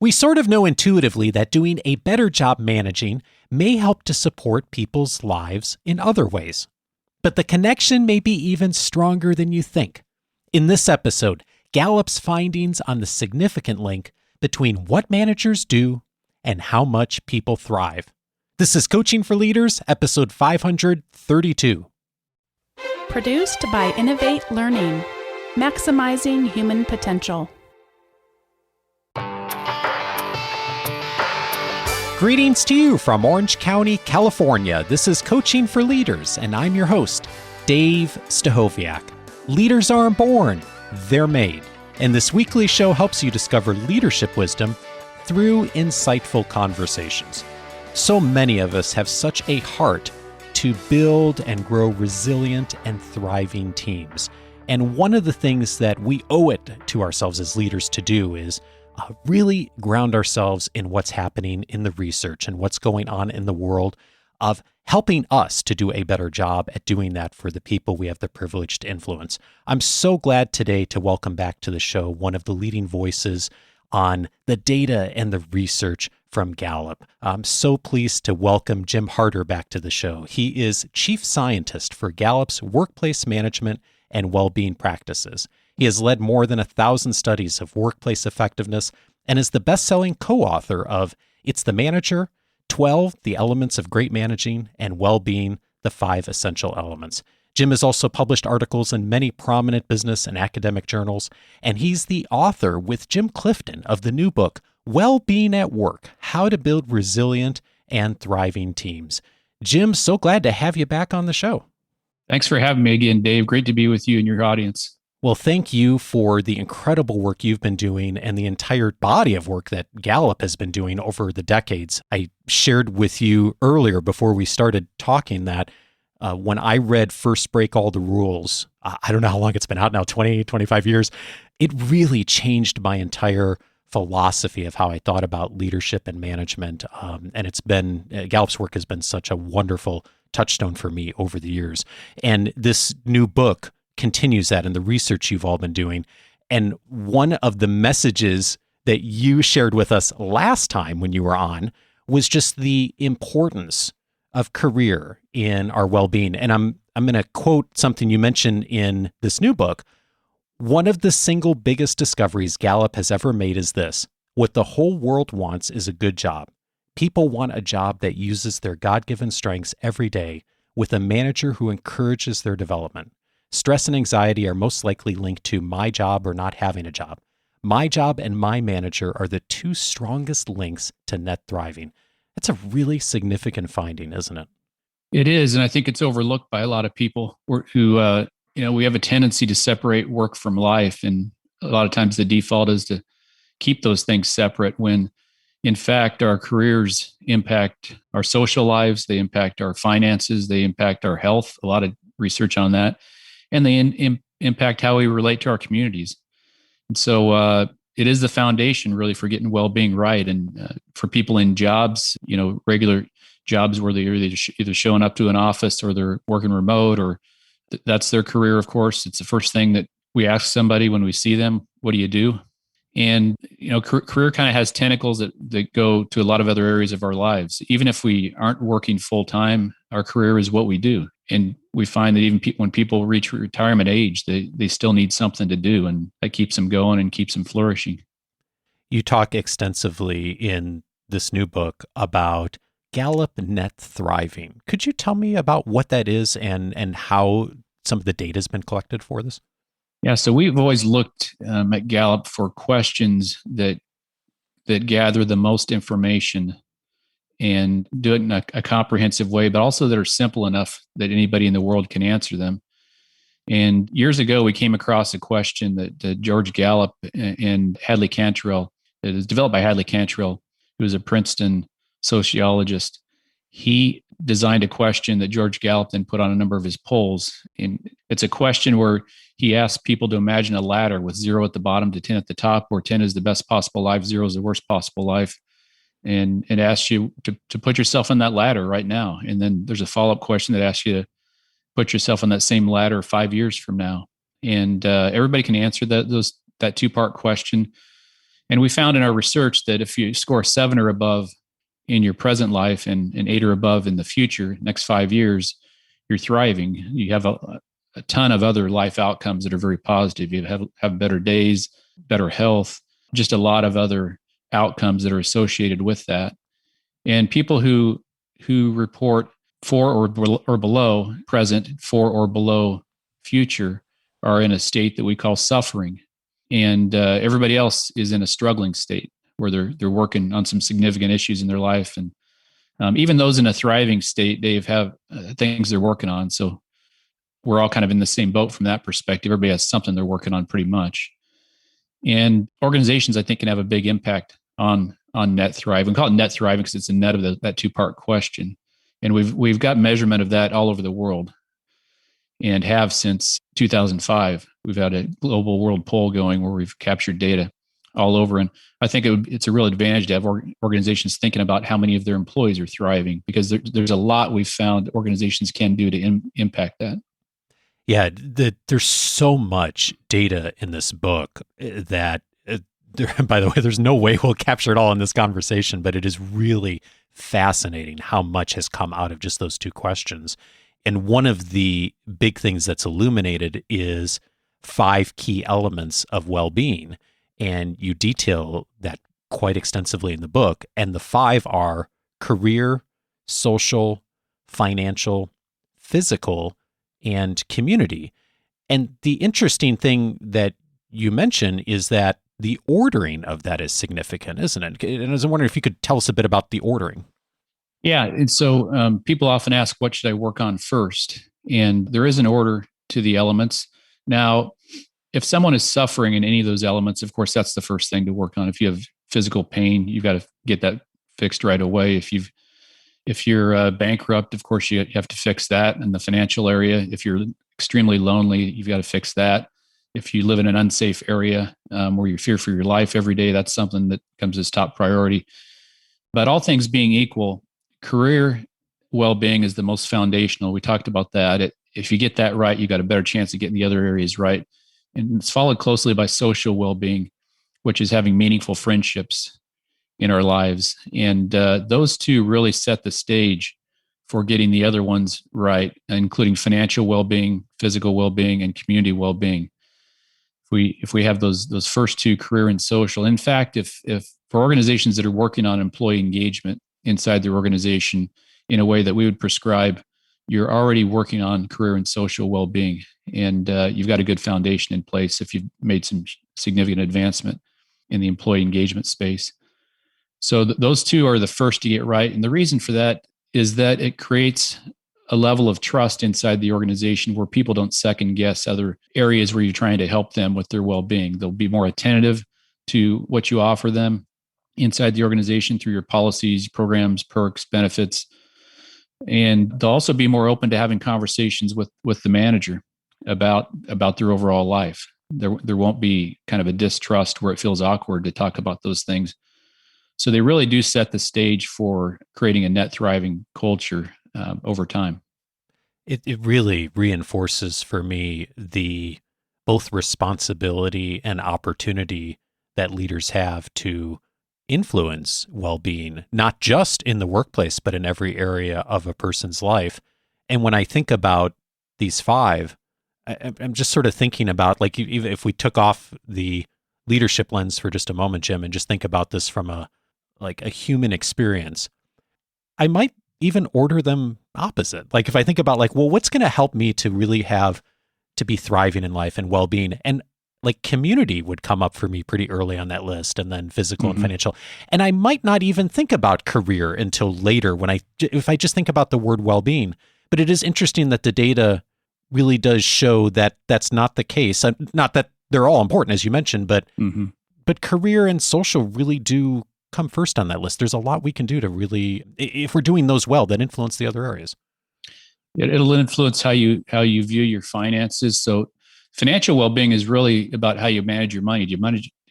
We sort of know intuitively that doing a better job managing may help to support people's lives in other ways. But the connection may be even stronger than you think. In this episode, Gallup's findings on the significant link between what managers do and how much people thrive. This is Coaching for Leaders, episode 532. Produced by Innovate Learning, maximizing human potential. Greetings to you from Orange County, California. This is Coaching for Leaders, and I'm your host, Dave Stachowiak. Leaders aren't born, they're made. And this weekly show helps you discover leadership wisdom through insightful conversations. So many of us have such a heart to build and grow resilient and thriving teams. And one of the things that we owe it to ourselves as leaders to do is really ground ourselves in what's happening in the research and what's going on in the world of helping us to do a better job at doing that for the people we have the privilege to influence. I'm so glad today to welcome back to the show one of the leading voices on the data and the research from Gallup. I'm so pleased to welcome Jim Harter back to the show. He is Chief Scientist for Gallup's Workplace Management and Wellbeing Practices. He has led more than 1,000 studies of workplace effectiveness and is the best-selling co-author of It's the Manager, 12 The Elements of Great Managing, and Wellbeing, the 5 Essential Elements. Jim has also published articles in many prominent business and academic journals, and he's the author with Jim Clifton of the new book, Wellbeing at Work, How to Build Resilient and Thriving Teams. Jim, so glad to have you back on the show. Thanks for having me again, Dave. Great to be with you and your audience. Well, thank you for the incredible work you've been doing and the entire body of work that Gallup has been doing over the decades. I shared with you earlier before we started talking that when I read First Break All the Rules, I don't know how long it's been out now, 20, 25 years, it really changed my entire philosophy of how I thought about leadership and management. And it's been, Gallup's work has been such a wonderful touchstone for me over the years. And this new book continues that in the research you've all been doing. And one of the messages that you shared with us last time when you were on was just the importance of career in our well-being. And I'm going to quote something you mentioned in this new book. One of the single biggest discoveries Gallup has ever made is this: what the whole world wants is a good job. People want a job that uses their God-given strengths every day with a manager who encourages their development. Stress and anxiety are most likely linked to my job or not having a job. My job and my manager are the two strongest links to net thriving. That's a really significant finding, isn't it? It is, and I think it's overlooked by a lot of people who, we have a tendency to separate work from life, and a lot of times the default is to keep those things separate when, in fact, our careers impact our social lives, they impact our finances, they impact our health, a lot of research on that, and they impact how we relate to our communities. And so it is the foundation really for getting well-being right. And for people in jobs, regular jobs where they're either showing up to an office or they're working remote or that's their career, of course. It's the first thing that we ask somebody when we see them, what do you do? And, career kind of has tentacles that go to a lot of other areas of our lives. Even if we aren't working full-time, our career is what we do. And we find that even when people reach retirement age, they still need something to do, and that keeps them going and keeps them flourishing. You talk extensively in this new book about Gallup Net Thriving. Could you tell me about what that is and how some of the data has been collected for this? Yeah, so we've always looked at Gallup for questions that gather the most information and do it in a comprehensive way, but also that are simple enough that anybody in the world can answer them. And years ago, we came across a question that George Gallup and Hadley Cantrell, it was developed by Hadley Cantrell, who was a Princeton sociologist. He designed a question that George Gallup then put on a number of his polls. And it's a question where he asked people to imagine a ladder with 0 at the bottom to 10 at the top, where 10 is the best possible life, 0 is the worst possible life. And it asks you to put yourself on that ladder right now. And then there's a follow-up question that asks you to put yourself on that same ladder 5 years from now. And everybody can answer that 2-part question. And we found in our research that if you score 7 or above in your present life and 8 or above in the future, next 5 years, you're thriving. You have a ton of other life outcomes that are very positive. You have better days, better health, just a lot of other outcomes that are associated with that. And people who report 4 or below present, 4 or below future, are in a state that we call suffering, and everybody else is in a struggling state where they're working on some significant issues in their life, and even those in a thriving state, they have things they're working on. So we're all kind of in the same boat from that perspective. Everybody has something they're working on pretty much. And organizations, I think, can have a big impact on net thriving. We call it net thriving because it's a net of that 2-part question. And we've got measurement of that all over the world, and have since 2005. We've had a global world poll going where we've captured data all over. And I think it's a real advantage to have organizations thinking about how many of their employees are thriving, because there's a lot we've found organizations can do to impact that. Yeah, there's so much data in this book that, by the way, there's no way we'll capture it all in this conversation, but it is really fascinating how much has come out of just those 2 questions. And one of the big things that's illuminated is 5 key elements of well-being. And you detail that quite extensively in the book. And the 5 are career, social, financial, physical, and community. And the interesting thing that you mention is that the ordering of that is significant, isn't it? And I was wondering if you could tell us a bit about the ordering. Yeah. And so people often ask, what should I work on first? And there is an order to the elements. Now, if someone is suffering in any of those elements, of course, that's the first thing to work on. If you have physical pain, you've got to get that fixed right away. If you're bankrupt, of course, you have to fix that in the financial area. If you're extremely lonely, you've got to fix that. If you live in an unsafe area where you fear for your life every day, that's something that comes as top priority. But all things being equal, career well-being is the most foundational. We talked about that. If you get that right, you got a better chance of getting the other areas right. And it's followed closely by social well-being, which is having meaningful friendships in our lives. And those 2 really set the stage for getting the other ones right, including financial well-being, physical well-being, and community well-being. If we have those first 2, career and social. In fact, if for organizations that are working on employee engagement inside their organization in a way that we would prescribe, you're already working on career and social well-being, and you've got a good foundation in place if you've made some significant advancement in the employee engagement space. So those 2 are the first to get right. And the reason for that is that it creates a level of trust inside the organization where people don't second guess other areas where you're trying to help them with their well-being. They'll be more attentive to what you offer them inside the organization through your policies, programs, perks, benefits. And they'll also be more open to having conversations with the manager about their overall life. There won't be kind of a distrust where it feels awkward to talk about those things. So they really do set the stage for creating a net thriving culture over time. It really reinforces for me the both responsibility and opportunity that leaders have to influence well-being, not just in the workplace, but in every area of a person's life. And when I think about these 5, I'm just sort of thinking about, like, even if we took off the leadership lens for just a moment, Jim, and just think about this from a human experience, I might even order them opposite. Like, if I think about, like, well, what's going to help me to really to be thriving in life and well-being, and like community would come up for me pretty early on that list, and then physical and financial. And I might not even think about career until later if I just think about the word well-being. But it is interesting that the data really does show that that's not the case. Not that they're all important, as you mentioned, but career and social really do come first on that list. There's a lot we can do to really, if we're doing those well, then influence the other areas. It'll influence how you view your finances. So financial well-being is really about how you manage your money. Do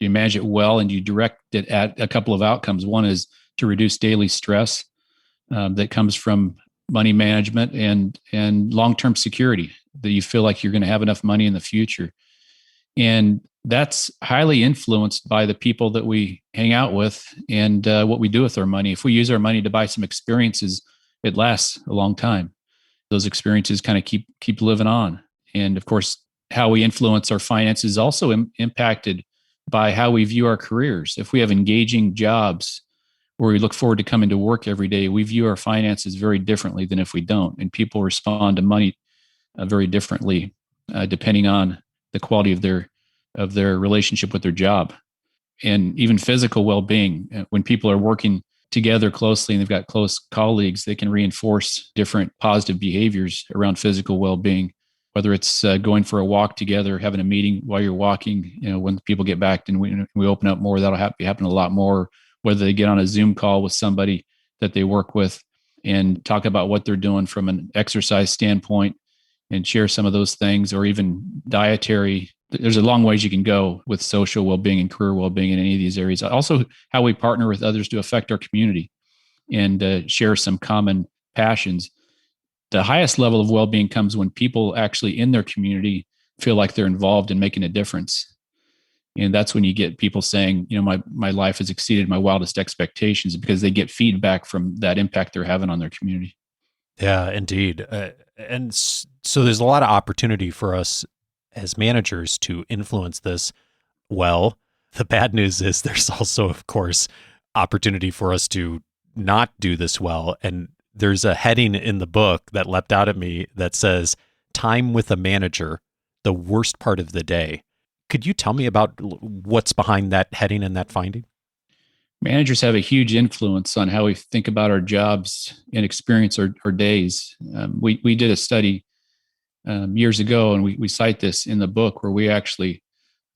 you manage it well, and you direct it at a couple of outcomes. One is to reduce daily stress that comes from money management, and long-term security, that you feel like you're going to have enough money in the future. And that's highly influenced by the people that we hang out with and what we do with our money. If we use our money to buy some experiences, it lasts a long time. Those experiences kind of keep living on. And of course, how we influence our finances is also impacted by how we view our careers. If we have engaging jobs where we look forward to coming to work every day, we view our finances very differently than if we don't. And people respond to money very differently, depending on the quality of their relationship with their job. And even physical well-being. When people are working together closely and they've got close colleagues, they can reinforce different positive behaviors around physical well-being. Whether it's going for a walk together, having a meeting while you're walking, when people get back and we open up more, that'll happen a lot more. Whether they get on a Zoom call with somebody that they work with and talk about what they're doing from an exercise standpoint and share some of those things, or even dietary. There's a long ways you can go with social well-being and career well-being in any of these areas. Also, how we partner with others to affect our community and share some common passions. The highest level of well-being comes when people actually in their community feel like they're involved in making a difference. And that's when you get people saying, my life has exceeded my wildest expectations, because they get feedback from that impact they're having on their community. Yeah, indeed. So there's a lot of opportunity for us as managers to influence this well. The bad news is there's also, of course, opportunity for us to not do this well. And there's a heading in the book that leapt out at me that says, "Time with a manager, the worst part of the day." Could you tell me about what's behind that heading and that finding? Managers have a huge influence on how we think about our jobs and experience our days. We did a study years ago, and we cite this in the book, where we actually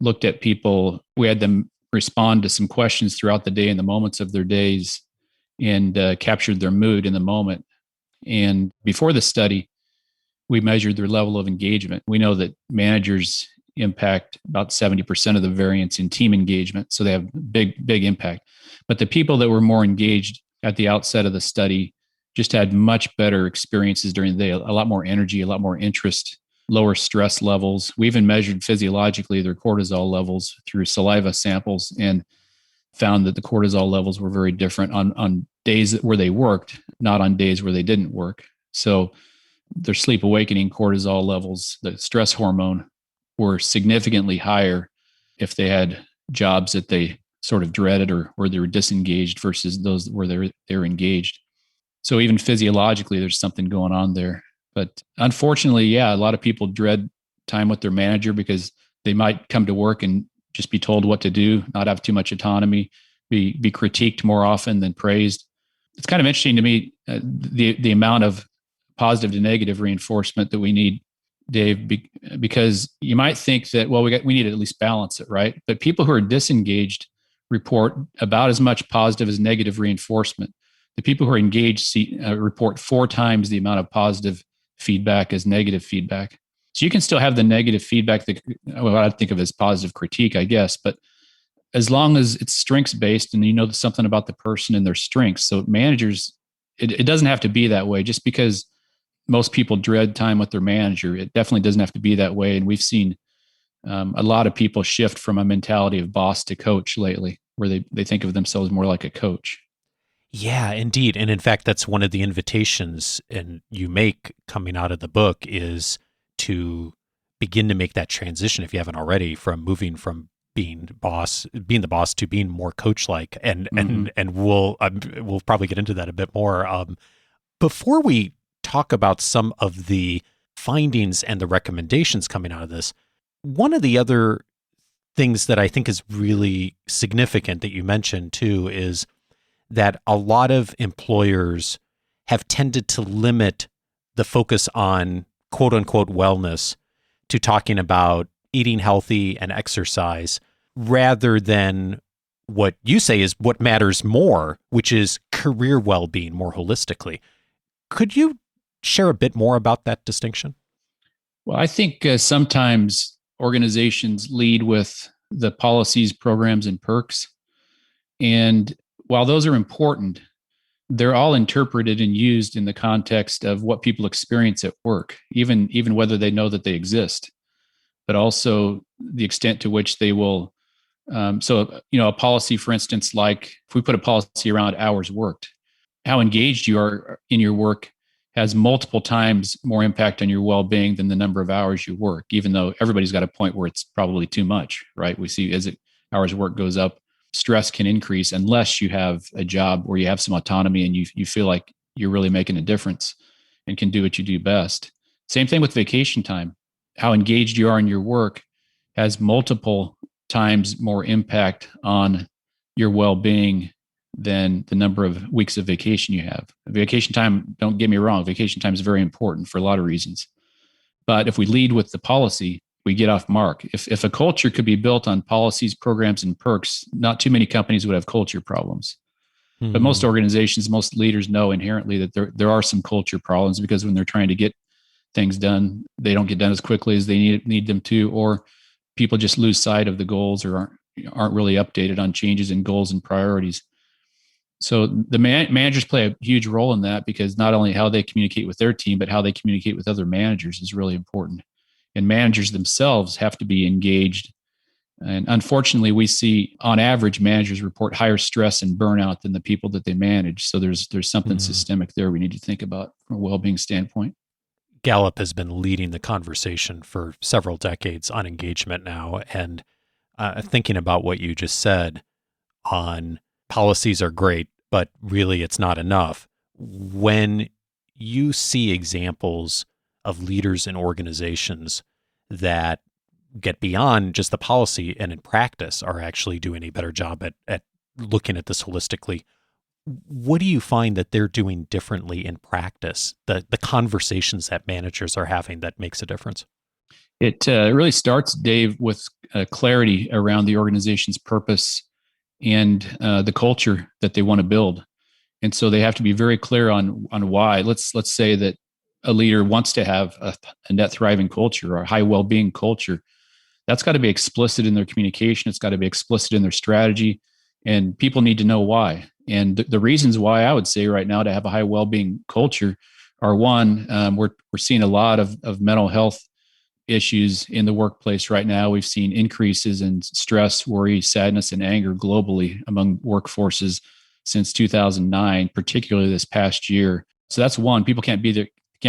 looked at people. We had them respond to some questions throughout the day and the moments of their days, and captured their mood in the moment. And before the study, we measured their level of engagement. We know that managers impact about 70% of the variance in team engagement, so they have big impact. But the people that were more engaged at the outset of the study just had much better experiences during the day, a lot more energy, a lot more interest, lower stress levels. We even measured physiologically their cortisol levels through saliva samples, and found that the cortisol levels were very different on days where they worked, not on days where they didn't work. So their sleep awakening cortisol levels, the stress hormone, were significantly higher if they had jobs that they sort of dreaded or where they were disengaged versus those where they were engaged. So even physiologically, there's something going on there. But unfortunately, yeah, a lot of people dread time with their manager because they might come to work and just be told what to do, not have too much autonomy, be critiqued more often than praised. It's kind of interesting to me, the amount of positive to negative reinforcement that we need, Dave, because you might think that, well, we need to at least balance it, right? But people who are disengaged report about as much positive as negative reinforcement. The people who are engaged report 4 times the amount of positive feedback as negative feedback. So you can still have the negative feedback that I think of as positive critique, I guess, but as long as it's strengths based and you know something about the person and their strengths. So managers, it doesn't have to be that way. Just because most people dread time with their manager, it definitely doesn't have to be that way. And we've seen a lot of people shift from a mentality of boss to coach lately, where they think of themselves more like a coach. Yeah, indeed. And in fact, that's one of the invitations and you make coming out of the book is to begin to make that transition, if you haven't already, from moving from being the boss to being more coach-like. And we'll probably get into that a bit more. Before we talk about some of the findings and the recommendations coming out of this, one of the other things that I think is really significant that you mentioned too is that a lot of employers have tended to limit the focus on quote unquote wellness to talking about eating healthy and exercise rather than what you say is what matters more, which is career well-being more holistically. Could you share a bit more about that distinction? Well, I think sometimes organizations lead with the policies, programs, and perks. And while those are important, they're all interpreted and used in the context of what people experience at work, even whether they know that they exist. but also the extent to which they will. A policy, for instance, like if we put a policy around hours worked, how engaged you are in your work has multiple times more impact on your well-being than the number of hours you work, even though everybody's got a point where it's probably too much, right? We see as hours of work goes up, stress can increase unless you have a job where you have some autonomy and you feel like you're really making a difference and can do what you do best. Same thing with vacation time. How engaged you are in your work has multiple times more impact on your well-being than the number of weeks of vacation you have. Vacation time, don't get me wrong, vacation time is very important for a lot of reasons. But if we lead with the policy, we get off mark. If a culture could be built on policies, programs, and perks, not too many companies would have culture problems. Mm-hmm. But most organizations, most leaders know inherently that there are some culture problems, because when they're trying to get things done, they don't get done as quickly as they need them to, or people just lose sight of the goals or aren't really updated on changes in goals and priorities. So the managers play a huge role in that, because not only how they communicate with their team, but how they communicate with other managers is really important. And managers themselves have to be engaged. And unfortunately, we see on average managers report higher stress and burnout than the people that they manage. So there's something systemic there we need to think about from a well-being standpoint. Gallup has been leading the conversation for several decades on engagement now. And thinking about what you just said on policies are great, but really it's not enough. When you see examples of leaders in organizations that get beyond just the policy and in practice are actually doing a better job at looking at this holistically, what do you find that they're doing differently in practice, the conversations that managers are having that makes a difference? It really starts, Dave, with clarity around the organization's purpose and the culture that they want to build. And so they have to be very clear on why. Let's say that a leader wants to have a net thriving culture or a high well-being culture. That's got to be explicit in their communication. It's got to be explicit in their strategy, and people need to know why. And the reasons why, I would say right now, to have a high well-being culture are, one, we're seeing a lot of mental health issues in the workplace right now. We've seen increases in stress, worry, sadness, and anger globally among workforces since 2009, particularly this past year. So that's one. People can't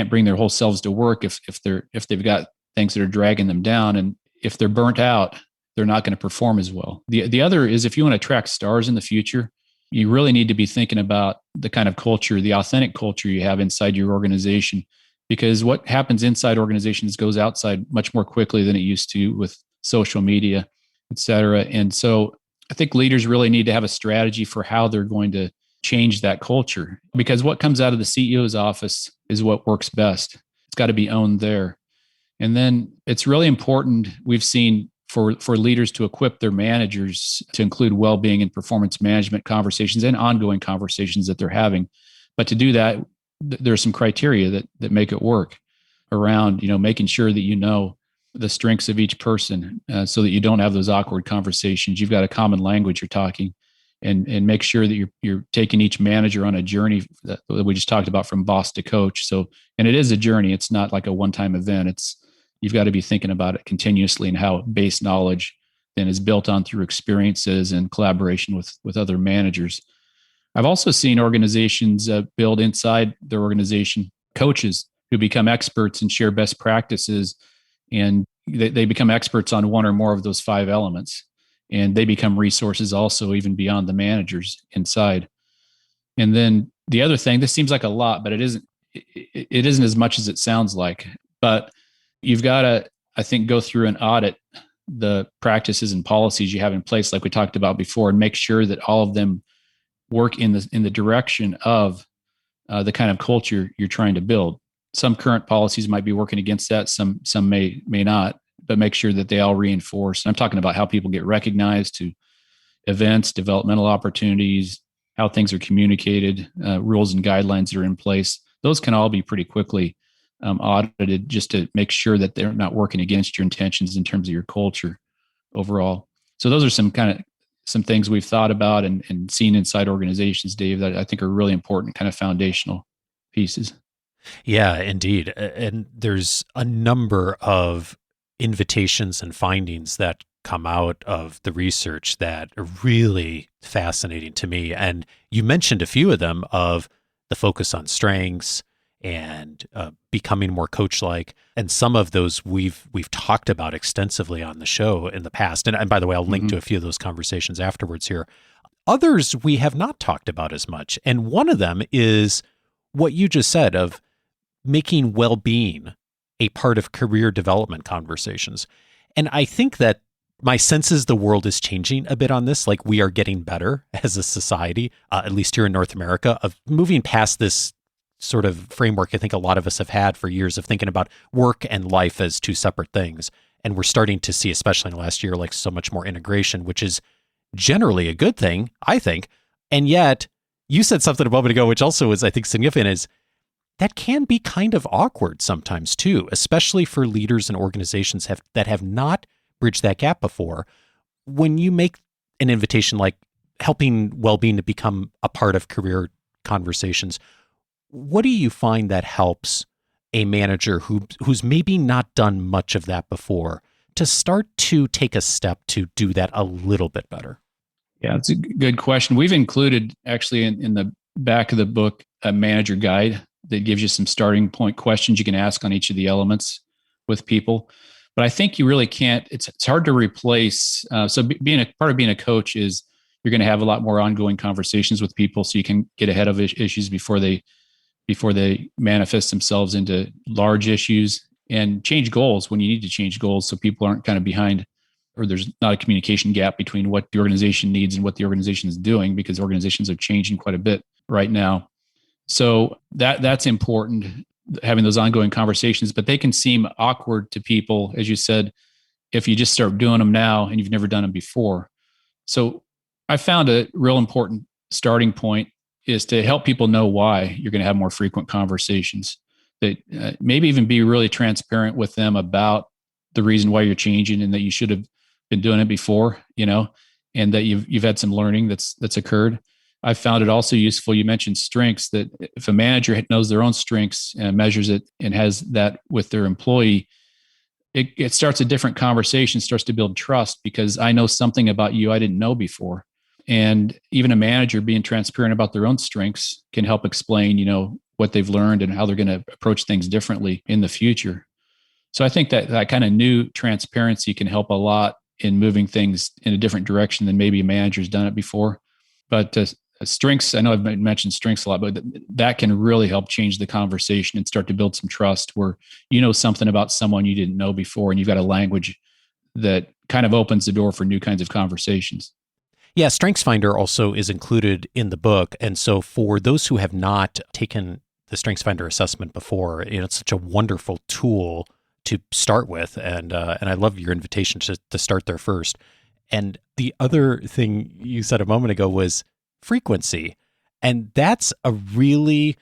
bring their whole selves to work if they've got things that are dragging them down, and if they're burnt out, they're not going to perform as well. The other is, if you want to attract stars in the future, you really need to be thinking about the kind of culture, the authentic culture you have inside your organization, because what happens inside organizations goes outside much more quickly than it used to with social media, et cetera. And so I think leaders really need to have a strategy for how they're going to change that culture, because what comes out of the CEO's office is what works best. It's got to be owned there. And then it's really important, we've seen, for leaders to equip their managers to include well-being and performance management conversations and ongoing conversations that they're having. But to do that, there's some criteria that make it work around, making sure that you know the strengths of each person, so that you don't have those awkward conversations. You've got a common language you're talking, and make sure that you're taking each manager on a journey that we just talked about, from boss to coach. So, and it is a journey. It's not like a one-time event. You've got to be thinking about it continuously, and how base knowledge then is built on through experiences and collaboration with other managers. I've also seen organizations build inside their organization coaches who become experts and share best practices, and they become experts on one or more of those 5 elements, and they become resources also even beyond the managers inside. And then the other thing, this seems like a lot, but it isn't as much as it sounds like. But you've got to, I think, go through and audit the practices and policies you have in place, like we talked about before, and make sure that all of them work in the direction of the kind of culture you're trying to build. Some current policies might be working against that. Some may not, but make sure that they all reinforce. I'm talking about how people get recognized, to events, developmental opportunities, how things are communicated, rules and guidelines that are in place. Those can all be pretty quickly audited, just to make sure that they're not working against your intentions in terms of your culture overall. So those are some things we've thought about and seen inside organizations, Dave, that I think are really important, kind of foundational pieces. Yeah, indeed. And there's a number of invitations and findings that come out of the research that are really fascinating to me. And you mentioned a few of them, of the focus on strengths and becoming more coach-like. And some of those we've talked about extensively on the show in the past. And by the way, I'll link to a few of those conversations afterwards here. Others we have not talked about as much. And one of them is what you just said, of making well-being a part of career development conversations. And I think that my sense is the world is changing a bit on this. Like, we are getting better as a society, at least here in North America, of moving past this sort of framework I think a lot of us have had for years of thinking about work and life as two separate things. And we're starting to see, especially in the last year, like so much more integration, which is generally a good thing, I think. And yet, you said something a moment ago, which also is, I think, significant, is that can be kind of awkward sometimes too, especially for leaders and organizations that have not bridged that gap before. When you make an invitation like helping well-being to become a part of career conversations, what do you find that helps a manager who's maybe not done much of that before to start to take a step to do that a little bit better? Yeah, it's a good question. We've included actually in the back of the book a manager guide that gives you some starting point questions you can ask on each of the elements with people. But I think you really can't, it's hard to replace. So being part of being a coach is you're going to have a lot more ongoing conversations with people, so you can get ahead of issues before they manifest themselves into large issues, and change goals when you need to change goals, so people aren't kind of behind, or there's not a communication gap between what the organization needs and what the organization is doing, because organizations are changing quite a bit right now. So that's important, having those ongoing conversations, but they can seem awkward to people, as you said, if you just start doing them now and you've never done them before. So I found a real important starting point is to help people know why you're going to have more frequent conversations, that maybe even be really transparent with them about the reason why you're changing, and that you should have been doing it before, and that you've had some learning that's occurred. I found it also useful. You mentioned strengths, that if a manager knows their own strengths and measures it and has that with their employee, it starts a different conversation, starts to build trust, because I know something about you I didn't know before. And even a manager being transparent about their own strengths can help explain, what they've learned and how they're going to approach things differently in the future. So I think that kind of new transparency can help a lot in moving things in a different direction than maybe a manager's done it before. But strengths, I know I've mentioned strengths a lot, but that can really help change the conversation and start to build some trust, where you know something about someone you didn't know before, and you've got a language that kind of opens the door for new kinds of conversations. Yeah, StrengthsFinder also is included in the book. And so for those who have not taken the StrengthsFinder assessment before, it's such a wonderful tool to start with. And I love your invitation to start there first. And the other thing you said a moment ago was frequency. And that's a really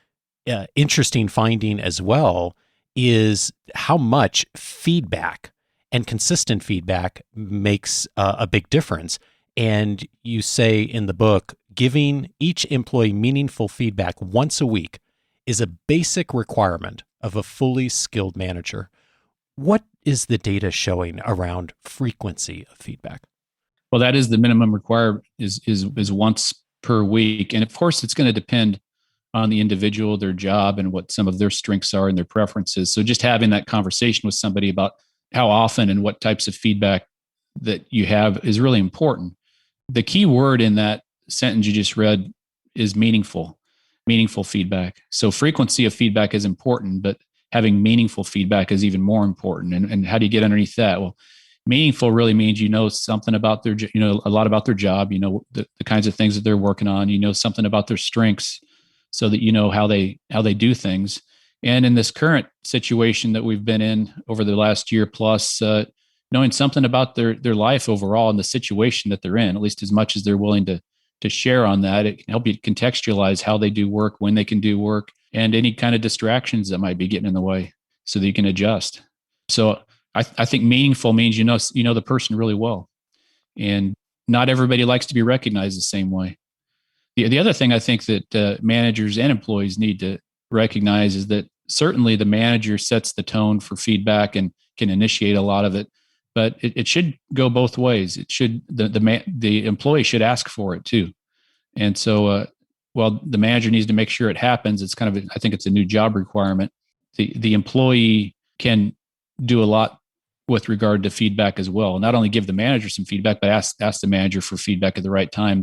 interesting finding as well, is how much feedback and consistent feedback makes a big difference. And you say in the book, giving each employee meaningful feedback once a week is a basic requirement of a fully skilled manager. What is the data showing around frequency of feedback? Well, that is the minimum required, is once per week. And of course, it's going to depend on the individual, their job, and what some of their strengths are and their preferences. So just having that conversation with somebody about how often and what types of feedback that you have is really important. The key word in that sentence you just read is meaningful feedback. So frequency of feedback is important, but having meaningful feedback is even more important. And how do you get underneath that? Well, meaningful really means something about their, a lot about their job, the kinds of things that they're working on, something about their strengths, so that you know how they do things. And in this current situation that we've been in over the last year plus, knowing something about their life overall and the situation that they're in, at least as much as they're willing to share on that, it can help you contextualize how they do work, when they can do work, and any kind of distractions that might be getting in the way, so that you can adjust. So I think meaningful means you know the person really well, and not everybody likes to be recognized the same way. The other thing I think that managers and employees need to recognize is that certainly the manager sets the tone for feedback and can initiate a lot of it, but it should go both ways. It should, the employee should ask for it too. And so, while the manager needs to make sure it happens, it's kind of, I think it's a new job requirement. The employee can do a lot with regard to feedback as well. Not only give the manager some feedback, but ask the manager for feedback at the right time.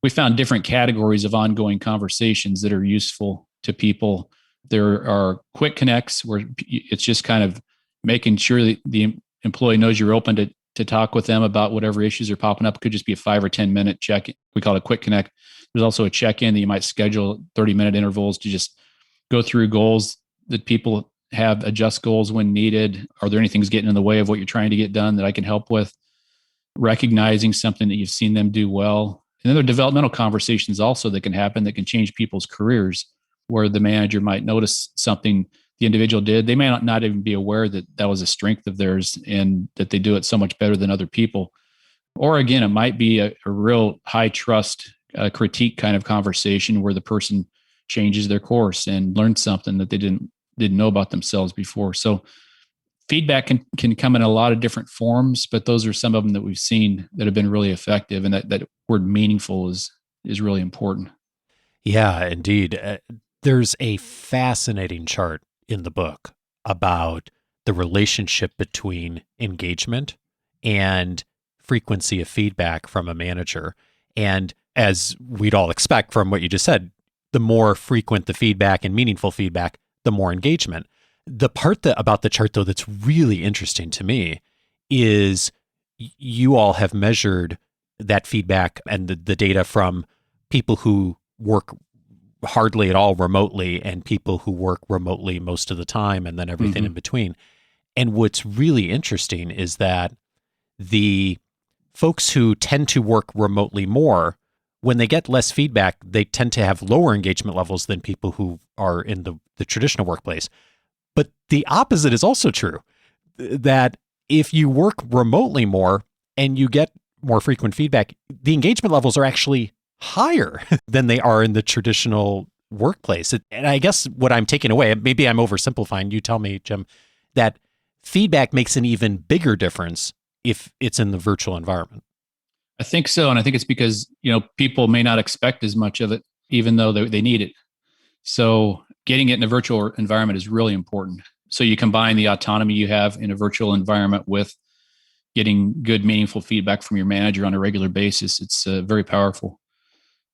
We found different categories of ongoing conversations that are useful to people. There are quick connects where it's just kind of making sure that the employee knows you're open to talk with them about whatever issues are popping up. It could just be a 5 or 10 minute check. We call it a quick connect. There's also a check-in that you might schedule 30-minute intervals to just go through goals that people have, adjust goals when needed. Are there any things getting in the way of what you're trying to get done that I can help with? Recognizing something that you've seen them do well. And then there are developmental conversations also that can happen that can change people's careers, where the manager might notice something the individual did. They may not even be aware that that was a strength of theirs and that they do it so much better than other people. Or again, it might be a real high trust critique kind of conversation where the person changes their course and learns something that they didn't know about themselves before. So feedback can come in a lot of different forms, but those are some of them that we've seen that have been really effective. And that word meaningful is really important. Yeah, indeed. There's a fascinating chart in the book about the relationship between engagement and frequency of feedback from a manager. And as we'd all expect from what you just said, the more frequent the feedback and meaningful feedback, the more engagement. The part about the chart, though, that's really interesting to me is you all have measured that feedback and the data from people who work hardly at all remotely and people who work remotely most of the time, and then everything in between. And what's really interesting is that the folks who tend to work remotely more, when they get less feedback, they tend to have lower engagement levels than people who are in the traditional workplace. But the opposite is also true, that if you work remotely more and you get more frequent feedback, the engagement levels are actually higher than they are in the traditional workplace. And I guess what I'm taking away, maybe I'm oversimplifying, you tell me, Jim, that feedback makes an even bigger difference if it's in the virtual environment. I think so. And I think it's because, people may not expect as much of it, even though they need it. So getting it in a virtual environment is really important. So you combine the autonomy you have in a virtual environment with getting good, meaningful feedback from your manager on a regular basis. It's very powerful.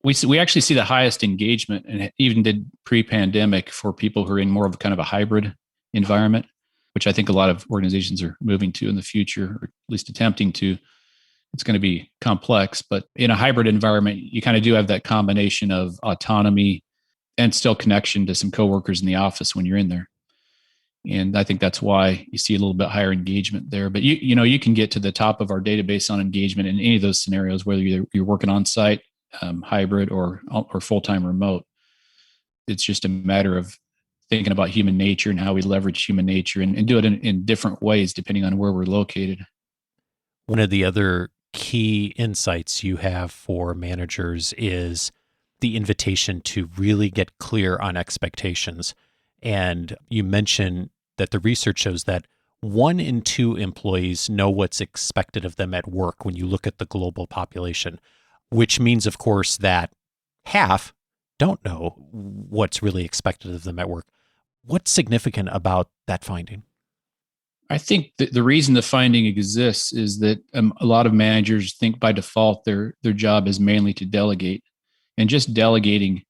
We actually see the highest engagement, and even did pre-pandemic, for people who are in more of a kind of a hybrid environment, which I think a lot of organizations are moving to in the future, or at least attempting to. It's going to be complex, but in a hybrid environment, you kind of do have that combination of autonomy and still connection to some coworkers in the office when you're in there. And I think that's why you see a little bit higher engagement there. But you can get to the top of our database on engagement in any of those scenarios, whether you're working on site, hybrid, or full-time remote. It's just a matter of thinking about human nature and how we leverage human nature and do it in different ways depending on where we're located. One of the other key insights you have for managers is the invitation to really get clear on expectations. And you mentioned that the research shows that 1 in 2 employees know what's expected of them at work when you look at the global population, which means, of course, that half don't know what's really expected of them at work. What's significant about that finding? I think that the reason the finding exists is that a lot of managers think by default their job is mainly to delegate. And just delegating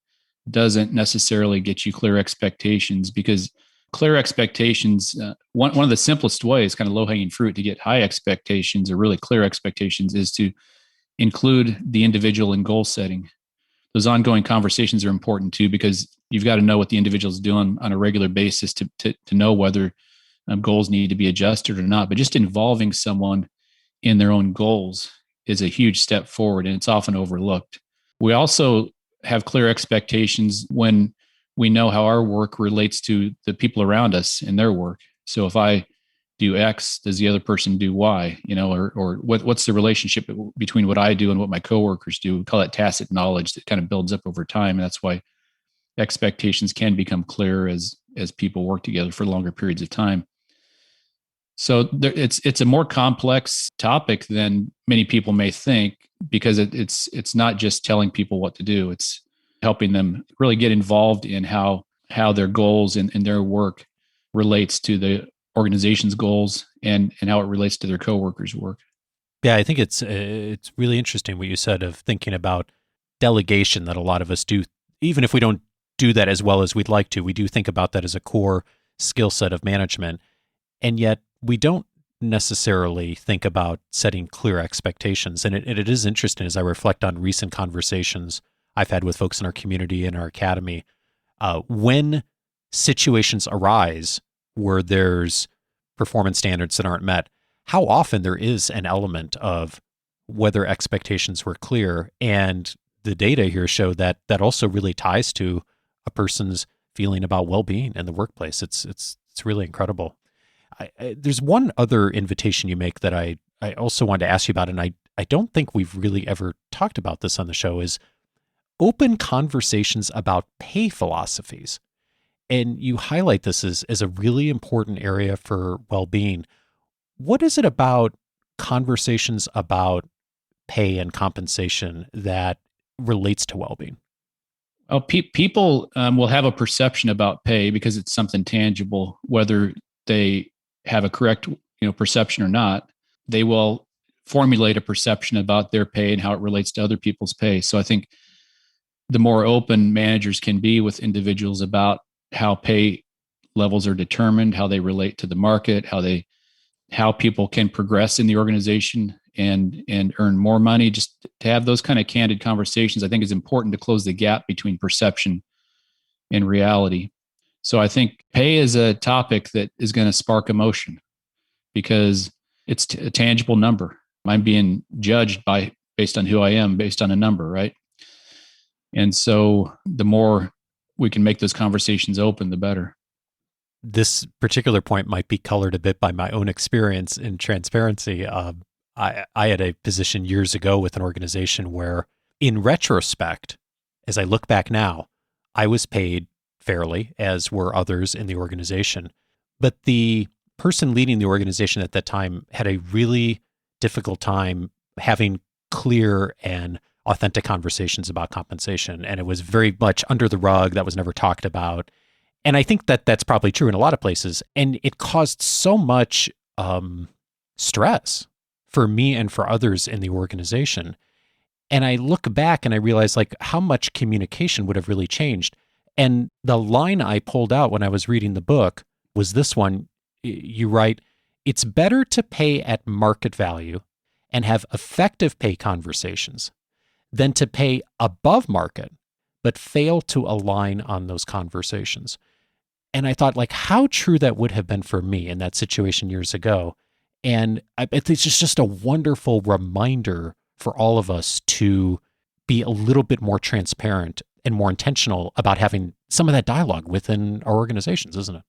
doesn't necessarily get you clear expectations, because clear expectations, one of the simplest ways, kind of low-hanging fruit to get high expectations or really clear expectations, is to include the individual in goal setting. Those ongoing conversations are important too, because you've got to know what the individual is doing on a regular basis to know whether goals need to be adjusted or not. But just involving someone in their own goals is a huge step forward, and it's often overlooked. We also have clear expectations when we know how our work relates to the people around us and their work. So if I do X, does the other person do Y? Or what's the relationship between what I do and what my coworkers do? We call that tacit knowledge that kind of builds up over time. And that's why expectations can become clear as people work together for longer periods of time. So it's a more complex topic than many people may think, because it's not just telling people what to do. It's helping them really get involved in how their goals and their work relates to the organization's goals, and how it relates to their coworkers' work. Yeah, I think it's really interesting what you said of thinking about delegation, that a lot of us do, even if we don't do that as well as we'd like to, we do think about that as a core skill set of management. And yet we don't necessarily think about setting clear expectations. And it is interesting as I reflect on recent conversations I've had with folks in our community and our academy, when situations arise where there's performance standards that aren't met, how often there is an element of whether expectations were clear. And the data here show that that also really ties to a person's feeling about well-being in the workplace. It's really incredible. There's one other invitation you make that I also wanted to ask you about, and I don't think we've really ever talked about this on the show, is open conversations about pay philosophies. And you highlight this as a really important area for well-being. What is it about conversations about pay and compensation that relates to well-being? Oh, people will have a perception about pay because it's something tangible, whether they have a correct perception or not. They will formulate a perception about their pay and how it relates to other people's pay. So I think the more open managers can be with individuals about how pay levels are determined, how they relate to the market, how people can progress in the organization and earn more money, just to have those kind of candid conversations, I think is important to close the gap between perception and reality. So I think pay is a topic that is going to spark emotion because it's a tangible number. I'm being judged based on who I am, based on a number, right? And so the more we can make those conversations open, the better. This particular point might be colored a bit by my own experience in transparency. I had a position years ago with an organization where, in retrospect, as I look back now, I was paid fairly, as were others in the organization. But the person leading the organization at that time had a really difficult time having clear and authentic conversations about compensation. And it was very much under the rug. That was never talked about. And I think that that's probably true in a lot of places. And it caused so much stress for me and for others in the organization. And I look back and I realize like how much communication would have really changed. And the line I pulled out when I was reading the book was this one. You write, "It's better to pay at market value and have effective pay conversations than to pay above market, but fail to align on those conversations." And I thought, like, how true that would have been for me in that situation years ago. And it's just a wonderful reminder for all of us to be a little bit more transparent and more intentional about having some of that dialogue within our organizations, isn't it?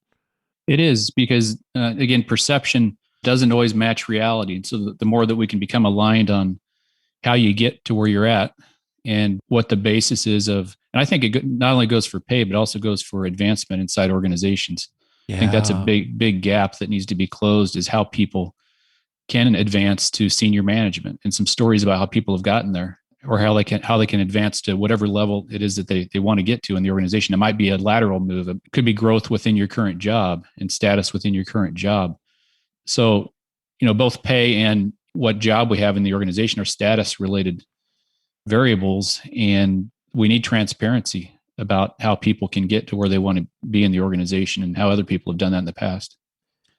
It is because, again, perception doesn't always match reality. And so the more that we can become aligned on how you get to where you're at and what the basis is of, and I think it not only goes for pay, but also goes for advancement inside organizations. Yeah. I think that's a big gap that needs to be closed, is how people can advance to senior management, and some stories about how people have gotten there, or how they can advance to whatever level it is that they want to get to in the organization. It might be a lateral move. It could be growth within your current job and status within your current job. So, both pay and what job we have in the organization are status related variables, and we need transparency about how people can get to where they want to be in the organization and how other people have done that in the past.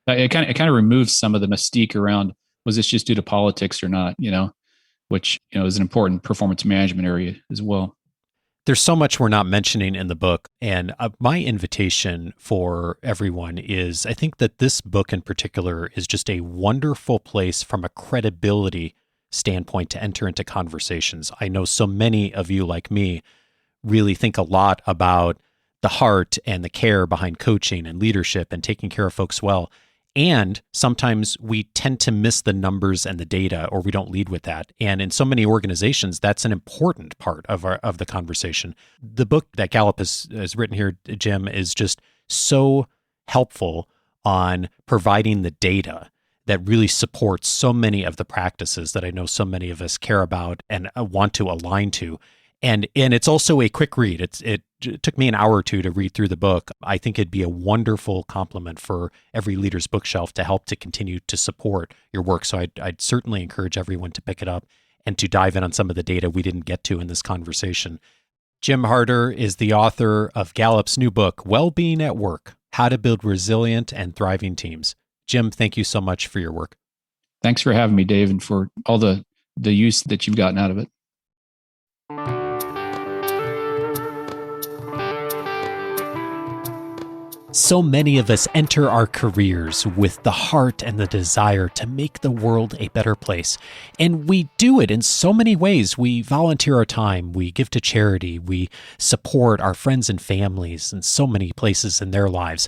It kind of removes some of the mystique around, was this just due to politics or not, which, is an important performance management area as well. There's so much we're not mentioning in the book. And my invitation for everyone is, I think that this book in particular is just a wonderful place from a credibility standpoint to enter into conversations. I know so many of you, like me, really think a lot about the heart and the care behind coaching and leadership and taking care of folks well. And sometimes we tend to miss the numbers and the data, or we don't lead with that. And in so many organizations, that's an important part of the conversation. The book that Gallup has written here, Jim, is just so helpful on providing the data that really supports so many of the practices that I know so many of us care about and want to align to. And it's also a quick read. It took me an hour or two to read through the book. I think it'd be a wonderful complement for every leader's bookshelf to help to continue to support your work. So I'd certainly encourage everyone to pick it up and to dive in on some of the data we didn't get to in this conversation. Jim Harter is the author of Gallup's new book, Wellbeing at Work: How to Build Resilient and Thriving Teams. Jim, thank you so much for your work. Thanks for having me, Dave, and for all the use that you've gotten out of it. So many of us enter our careers with the heart and the desire to make the world a better place. And we do it in so many ways. We volunteer our time, we give to charity, we support our friends and families in so many places in their lives.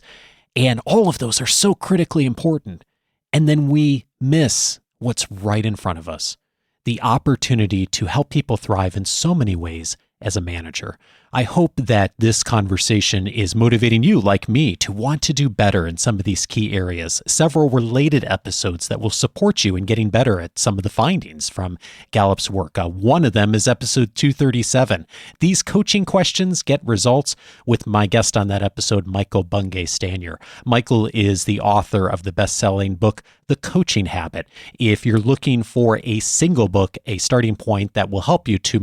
And all of those are so critically important. And then we miss what's right in front of us, the opportunity to help people thrive in so many ways as a manager. I hope that this conversation is motivating you, like me, to want to do better in some of these key areas. Several related episodes that will support you in getting better at some of the findings from Gallup's work. One of them is episode 237. These coaching questions get results, with my guest on that episode, Michael Bungay-Stanier. Michael is the author of the best-selling book, The Coaching Habit. If you're looking for a single book, a starting point that will help you to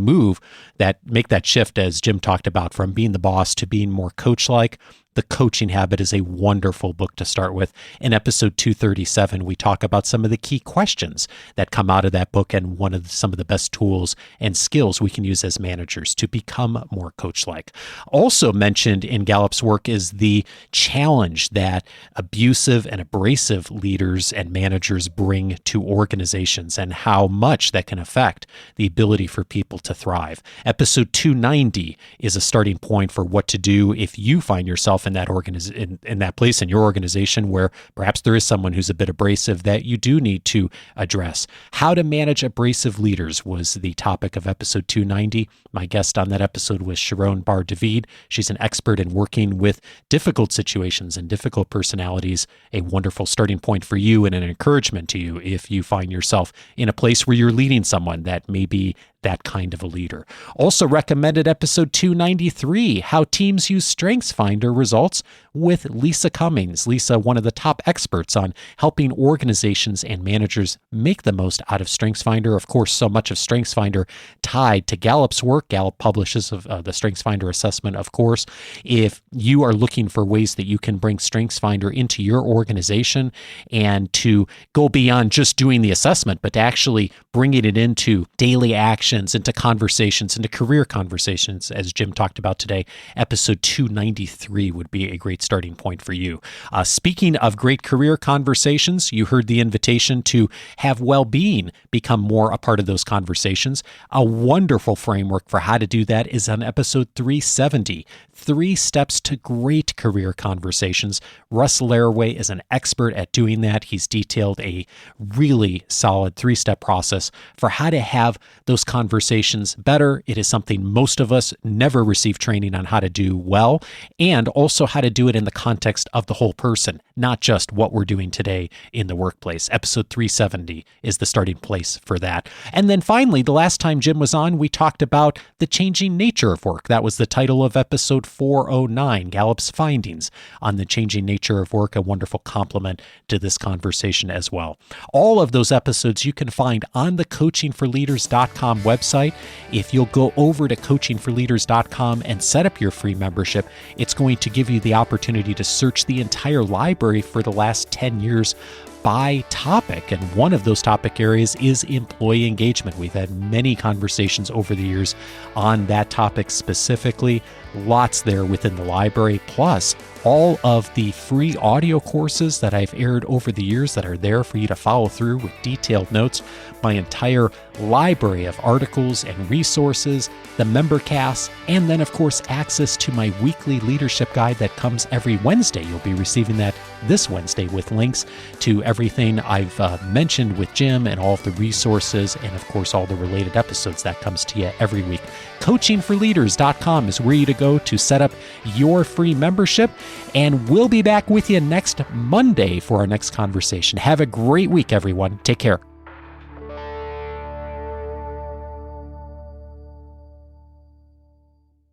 make that shift, as Jim talked about, from being the boss to being more coach-like, The Coaching Habit is a wonderful book to start with. In episode 237, we talk about some of the key questions that come out of that book and some of the best tools and skills we can use as managers to become more coach-like. Also mentioned in Gallup's work is the challenge that abusive and abrasive leaders and managers bring to organizations and how much that can affect the ability for people to thrive. Episode 290 is a starting point for what to do if you find yourself in that place in your organization where perhaps there is someone who's a bit abrasive that you do need to address. How to manage abrasive leaders was the topic of episode 290. My guest on that episode was Sharon Bar-David. She's an expert in working with difficult situations and difficult personalities, a wonderful starting point for you and an encouragement to you if you find yourself in a place where you're leading someone that may be that kind of a leader. Also recommended episode 293, How Teams Use StrengthsFinder Results, with Lisa Cummings. Lisa, one of the top experts on helping organizations and managers make the most out of StrengthsFinder. Of course, so much of StrengthsFinder tied to Gallup's work. Gallup publishes the StrengthsFinder assessment, of course. If you are looking for ways that you can bring StrengthsFinder into your organization and to go beyond just doing the assessment, but to actually bringing it into daily action, into conversations, into career conversations, as Jim talked about today, episode 293 would be a great starting point for you. Speaking of great career conversations, you heard the invitation to have well-being become more a part of those conversations. A wonderful framework for how to do that is on episode 370, 3 Steps to Great Career Conversations. Russ Laraway is an expert at doing that. He's detailed a really solid 3-step process for how to have those conversations better. It is something most of us never receive training on how to do well, and also how to do it in the context of the whole person, not just what we're doing today in the workplace. Episode 370 is the starting place for that. And then finally, the last time Jim was on, we talked about the changing nature of work. That was the title of episode 409, Gallup's findings on the changing nature of work, a wonderful complement to this conversation as well. All of those episodes you can find on the coachingforleaders.com website. If you'll go over to coachingforleaders.com and set up your free membership, it's going to give you the opportunity to search the entire library for the last 10 years by topic. And one of those topic areas is employee engagement. We've had many conversations over the years on that topic specifically. Lots there within the library, plus all of the free audio courses that I've aired over the years that are there for you to follow through with detailed notes, my entire library of articles and resources, the member casts, and then of course access to my weekly leadership guide that comes every Wednesday. You'll be receiving that this Wednesday with links to everything I've mentioned with Jim and all of the resources and, of course, all the related episodes that comes to you every week. coachingforleaders.com is where you to go to set up your free membership. And we'll be back with you next Monday for our next conversation. Have a great week, everyone. Take care.